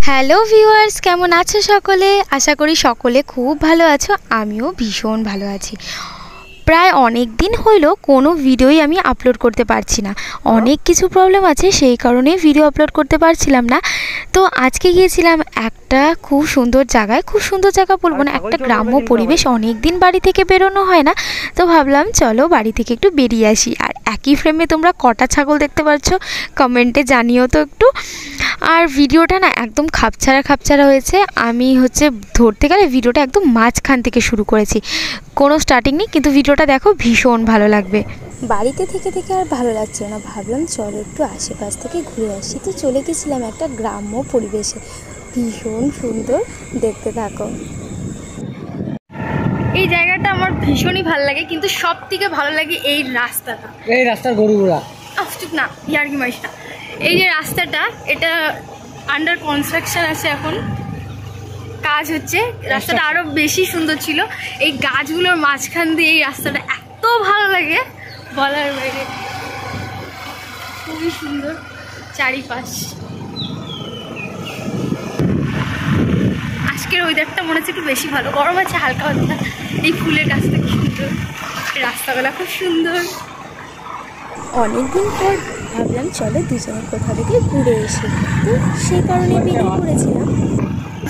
Hello viewers, কেমন আছো সকলে? আশা করি সকলে খুব ভালো আছো। আমিও ভীষণ ভালো আছি। প্রায় অনেক দিন হইলো কোনো ভিডিওই আমি আপলোড করতে পারছি না। অনেক কিছু প্রবলেম আছে, সেই কারণে ভিডিও আপলোড করতে পারছিলাম না। তো আজকে গিয়েছিলাম একটা খুব সুন্দর জায়গায়, খুব সুন্দর জায়গা বলবো না, একটা গ্রাম্য পরিবেশ। অনেক দিন বাড়ি থেকে বেরোনো হয় না, তো ভাবলাম চলো বাড়ি থেকে একটু বেরিয়ে আসি। আর একই ফ্রেমে তোমরা কটা ছাগল দেখতে পাচ্ছ কমেন্টে জানিও তো একটু। আর ভিডিওটা না একদম খাপছাড়া হয়েছে। আমি ধরতে গেলে ভিডিওটা একদম মাঝখান থেকে শুরু করেছি, কোনো স্টার্টিং নেই, কিন্তু ভিডিওটা দেখো ভীষণ ভালো লাগবে। বাড়িতে থেকে থেকে আর ভালো লাগছিল না, ভাবলাম চলো একটু আশেপাশ থেকে ঘুরে আসি। তো চলে গেছিলাম একটা গ্রাম্য পরিবেশে, ভীষণ সুন্দর, দেখতে থাকো। এই জায়গাটা আমার ভীষণই ভালো লাগে, কিন্তু সব থেকে ভালো লাগে এই রাস্তাটা, এই রাস্তার গরুগুলা চুপ না, ইয়ার্কি মারিস না। এই যে রাস্তাটা, এটা আন্ডার কনস্ট্রাকশন আছে, এখন কাজ হচ্ছে। রাস্তাটা আরো বেশি সুন্দর ছিল। এই গাছগুলোর মাঝখান দিয়ে এই রাস্তাটা এত ভালো লাগে বলার বাইরে, খুবই সুন্দর চারিপাশ। আজকের ওয়েদারটা মনে হচ্ছে একটু বেশি ভালো, গরম আছে হালকা হালকা। এই ফুলের গাছটা কি সুন্দর, রাস্তাগুলো খুব সুন্দর। অনেকদিন পর ভাবলাম চলো দুজনে কোথা থেকে ঘুরে এসে, তো সেই কারণে বেরিয়ে পড়েছিলাম।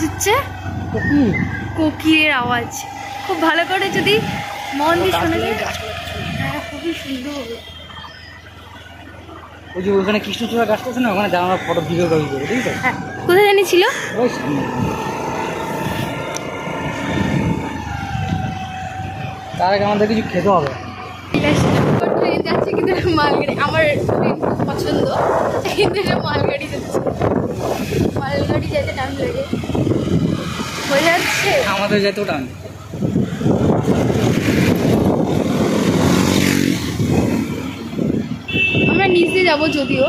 হচ্ছে কোকিলের আওয়াজ, খুব ভালো করে যদি মন দিয়ে শোনা যায়, হ্যাঁ খুবই সুন্দর। ওই যে ওখানে কৃষ্ণচূড়া গাছটা আছে না, ওখানে দাঁড়ানোর ফটো ভিডিও করি দেবে, ঠিক আছে? হ্যাঁ, কোথায় জানি ছিল ওই সামনে। তার আগে আমাদের কিছু খেতে হবে। ট্রেন যাচ্ছে, কিন্তু মালগাড়ি আমার পছন্দ, কিন্তু মালগাড়ি যাচ্ছে। মালগাড়ি যেতে টাইম লাগে, হয়ে যাচ্ছে আমাদের যেতেও টান। আমরা নিচে যাব যদিও।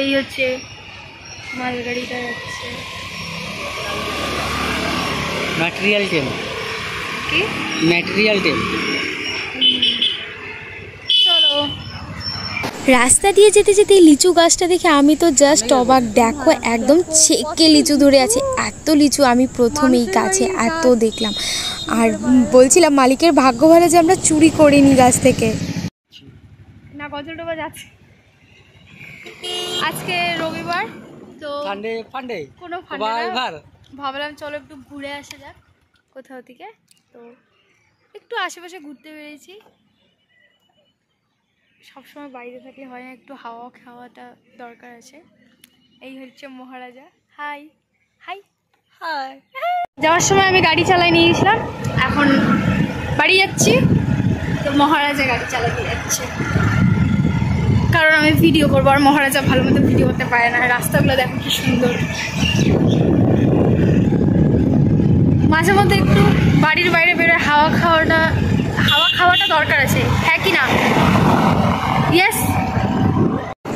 এই হচ্ছে মালগাড়িটা যাচ্ছে। ম্যাটেরিয়াল টেম, কি ম্যাটেরিয়াল টেম। চলো। রাস্তা দিয়ে যেতে যেতে লিচু গাছটা দেখে আমি তো জাস্ট অবাক। দেখো একদম ছেকে লিচু ধরে আছে, এত লিচু আমি প্রথম এই গাছে এত দেখলাম। আর বলছিলাম মালিকের ভাগ্য ভালো যে আমরা চুরি করিনি গাছ থেকে। না গজলডোবা যাচ্ছে, আজকে রবিবার তো ফান্ডে কোনো ভাবলাম চলো একটু ঘুরে আসা যাক কোথাও থেকে। তো একটু আশেপাশে ঘুরতে বেরিয়েছি। সবসময় বাইরে থাকলে হয় না, একটু হাওয়া খাওয়াটা দরকার আছে। এই হচ্ছে মহারাজা। High high high. যাওয়ার সময় আমি গাড়ি চালাই নিয়ে গেছিলাম, এখন বাড়ি যাচ্ছি। তো মহারাজা গাড়ি চালাতে যাচ্ছে, কারণ আমি ভিডিও করবো, আর মহারাজা ভালো মতো ভিডিও করতে পারে না। রাস্তাগুলো দেখো কি সুন্দর। মাঝে মধ্যে একটু বাড়ির বাইরে বেরোয় হাওয়া খাওয়াটা দরকার আছে, হ্যাঁ কি না? ইয়েস।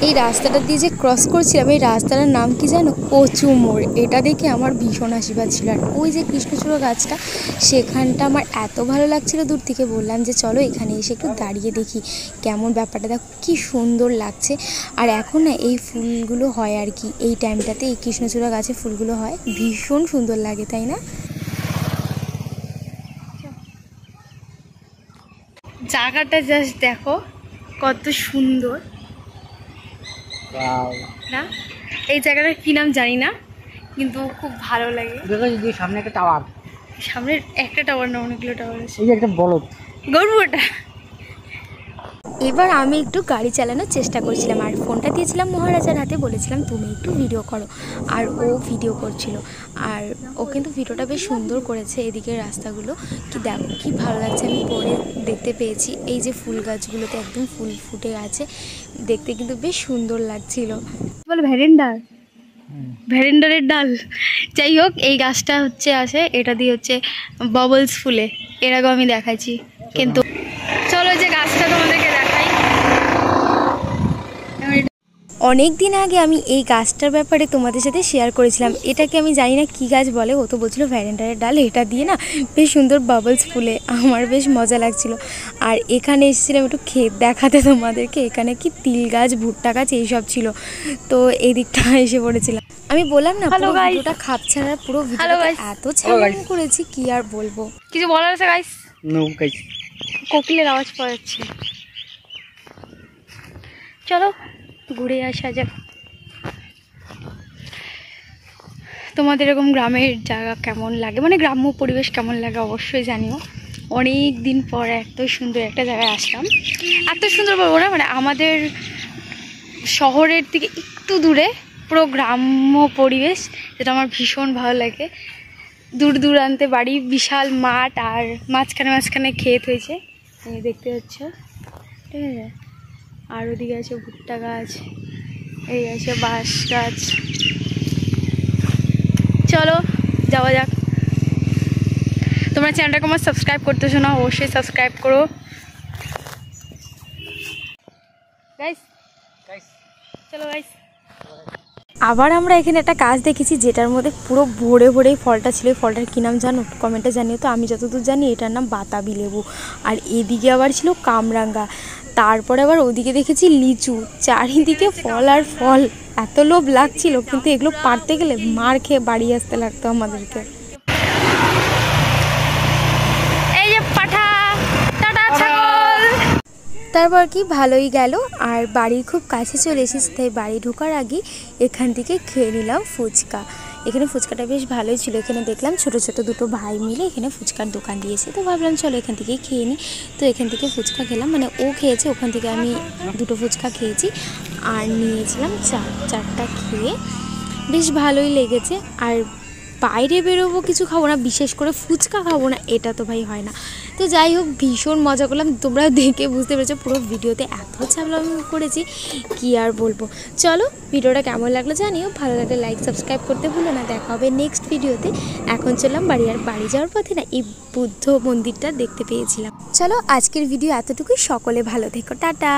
এই রাস্তাটা দিয়ে যে ক্রস করছিলাম, এই রাস্তাটার নাম কি জানো? কচু মোড়। এটা দেখে আমার ভীষণ আশীর্বাদ ছিল। আর ওই যে কৃষ্ণচূড়া গাছটা, সেখানটা আমার এত ভালো লাগছিল দূর থেকে, বললাম যে চলো এখানে এসে একটু দাঁড়িয়ে দেখি কেমন ব্যাপারটা। দেখো কি সুন্দর লাগছে। আর এখন না এই ফুলগুলো হয় আর কি, এই টাইমটাতে এই কৃষ্ণচূড়া গাছে ফুলগুলো হয়, ভীষণ সুন্দর লাগে, তাই না? জায়গাটা জাস্ট দেখো কত সুন্দর না? এই জায়গাটার কি নাম জানি না, কিন্তু খুব ভালো লাগে। সামনে একটা টাওয়ার, সামনের একটা টাওয়ার না, অনেকগুলো টাওয়ার আছে। এই যে একটা বলদ গরু ওটা। এবার আমি একটু গাড়ি চালানোর চেষ্টা করছিলাম, আর ফোনটা দিয়েছিলাম মহারাজার হাতে, বলেছিলাম তুমি একটু ভিডিও করো। আর ও ভিডিও করছিল, আর ও কিন্তু ভিডিওটা বেশ সুন্দর করেছে। এদিকে রাস্তাগুলো কি দেখো কি ভালো লাগছে। আমি পরে দেখতে পেয়েছি এই যে ফুল গাছগুলোতে একদম ফুল ফুটে আছে, দেখতে কিন্তু বেশ সুন্দর লাগছিল। বলে ভ্যারেন্ডারের ডাল। যাই হোক, এই গাছটা আছে, এটা দিয়ে বাবলস ফুলে, এর আগেও আমি দেখাচ্ছি। কিন্তু চলো যে গাছটা তোমাদেরকে দেখাই। অনেক দিন আগে আমি এই গাছটার ব্যাপারে তোমাদের সাথে শেয়ার করেছিলাম। এটাকে আমি জানি না কী গাছ বলে, ও তো বলছিল ভ্যারেন্ডারের ডাল, এটা দিয়ে না বেশ সুন্দর বাবলস ফুলে, আমার বেশ মজা লাগছিল। আর এখানে এসেছিলাম একটু ক্ষেত দেখাতে তোমাদেরকে, এখানে কি তিল গাছ, ভুট্টা গাছ এইসব ছিল, তো এই দিকটা এসে পড়েছিলাম। আমি বললাম না পুরো ভিডিওটা খাপ ছাড়া, পুরো ভিডিওটা এত ছাড়া করেছি কি আর বলবো। কিছু বলার আছে গাইস? নো গাইস, কোকিলের আওয়াজ পাওয়া যাচ্ছে। চলো ঘুরে আসা যাক। তোমাদের এরকম গ্রামের জায়গা কেমন লাগে, মানে গ্রাম্য পরিবেশ কেমন লাগে অবশ্যই জানিও। অনেক দিন পর এত সুন্দর একটা জায়গায় আসলাম। এত সুন্দর বলবো না, মানে আমাদের শহরের থেকে একটু দূরে পুরো গ্রাম্য পরিবেশ, যেটা আমার ভীষণ ভালো লাগে। দূর দূরান্তে বাড়ি, বিশাল মাঠ, আর মাঝখানে মাঝখানে ক্ষেত হয়েছে, দেখতে পাচ্ছ, ঠিক আছে। আর ওদিকে আছে ভুট্টা গাছ, এই আছে বাঁশ গাছ। চলো যাওয়া যাক। তোমরা চ্যানেলটাকে আমার সাবস্ক্রাইব করতেছো না, অবশ্যই সাবস্ক্রাইব করো গাইস। চলো গাইস। আবার আমরা এখানে একটা গাছ দেখেছি যেটার মধ্যে পুরো ভরে ভরে ফলটা ছিল। ফলটার কী নাম জানো? কমেন্টে জানিও তো। আমি যতদূর জানি এটার নাম বাতাবি লেবু। আর এদিকে আবার ছিল কামরাঙ্গা, তারপরে আবার ওদিকে দেখেছি লিচু। চারিদিকে ফল আর ফল, এত লোভ লাগছিল, কিন্তু এগুলো পারতে গেলে মার খেয়ে বাড়ি আসতে লাগতো আমাদেরকে। এই যে পাঠা, টাটা ছাগল। তারপর কি ভালোই গেল, আর বাড়ির খুব কাছে চলে এসেছি, তাই বাড়ি ঢোকার আগে এখান থেকে খেয়ে নিলাম ফুচকা। এখানে ফুচকাটা বেশ ভালোই ছিল। এখানে দেখলাম ছোট ছোট দুটো ভাই মিলে এখানে ফুচকার দোকান দিয়েছে, তো ভাবলাম চলো এখান থেকে খেয়ে নিই। তো এখান থেকে ফুচকা খেলাম, মানে ও খেয়েছে, ওখান থেকে আমি দুটো ফুচকা খেয়েছি আর নিয়েছিলাম চারটা খেয়ে বেশ ভালোই লেগেছে। আর বাইরে বেরোবো কিছু খাবো না, বিশেষ করে ফুচকা খাবো না, এটা তো ভাই হয় না। তো যাই হোক, ভীষণ মজা করলাম, তোমরা দেখে বুঝতে পেরেছো পুরো ভিডিওতে এত ছাবলাম করেছি কি আর বলবো। চলো ভিডিওটা কেমন লাগলো জানিও, ভালো লাগলে লাইক সাবস্ক্রাইব করতে ভুলো না। দেখা হবে নেক্সট ভিডিওতে। এখন চললাম বাড়ি, আর বাড়ি যাওয়ার পথে না এই বুদ্ধ মন্দিরটা দেখতে পেয়েছিলাম। চলো আজকের ভিডিও এতটুকুই, সকলে ভালো থেকো, টাটা।